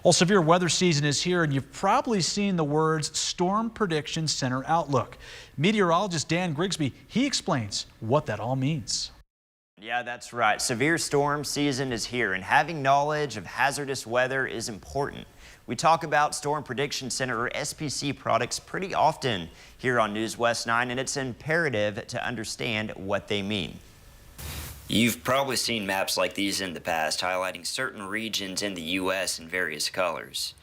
Well, severe weather season is here, and you've probably seen the words Storm Prediction Center Outlook. Meteorologist Dan Grigsby, he explains what that all means. Yeah, that's right. Severe storm season is here, and having knowledge of hazardous weather is important. We talk about Storm Prediction Center, or SPC, products pretty often here on News West 9, and it's imperative to understand what they mean. You've probably seen maps like these in the past highlighting certain regions in the U.S. in various colors.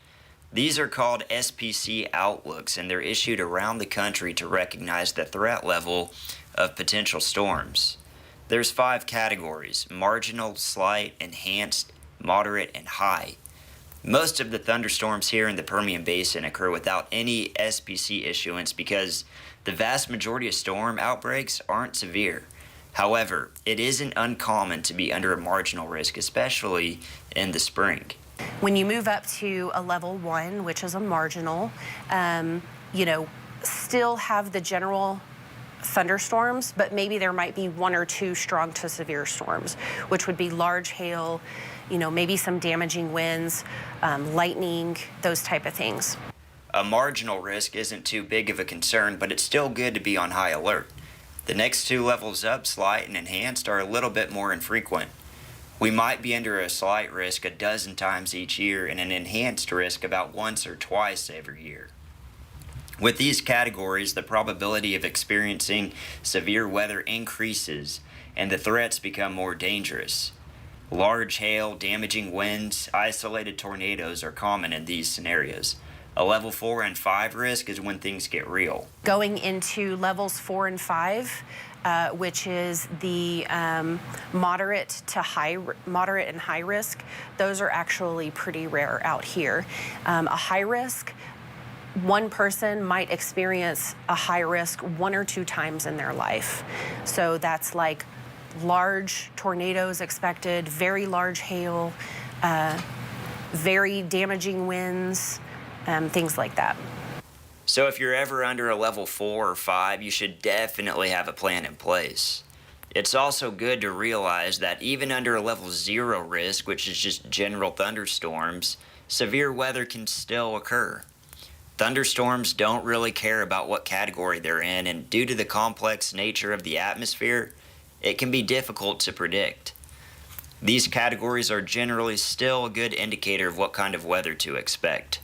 These are called SPC outlooks, and they're issued around the country to recognize the threat level of potential storms. There's 5 categories: marginal, slight, enhanced, moderate, and high. Most of the thunderstorms here in the Permian Basin occur without any SPC issuance because the vast majority of storm outbreaks aren't severe. However, it isn't uncommon to be under a marginal risk, especially in the spring. When you move up to a level 1, which is a marginal, still have the general thunderstorms, but maybe there might be 1 or 2 strong to severe storms, which would be large hail, maybe some damaging winds, lightning, those type of things. A marginal risk isn't too big of a concern, but it's still good to be on high alert. The next 2 levels up, slight and enhanced, are a little bit more infrequent. We might be under a slight risk a dozen times each year and an enhanced risk about once or twice every year. With these categories, the probability of experiencing severe weather increases and the threats become more dangerous. Large hail, damaging winds, isolated tornadoes are common in these scenarios. A level 4 and 5 risk is when things get real. Going into levels 4 and 5, which is the moderate and high risk, those are actually pretty rare out here. A high risk, one person might experience a high risk 1 or 2 times in their life. So that's like large tornadoes expected, very large hail, very damaging winds, things like that. So if you're ever under a level 4 or 5, you should definitely have a plan in place. It's also good to realize that even under a level 0 risk, which is just general thunderstorms, severe weather can still occur. Thunderstorms don't really care about what category they're in, and due to the complex nature of the atmosphere, it can be difficult to predict. These categories are generally still a good indicator of what kind of weather to expect.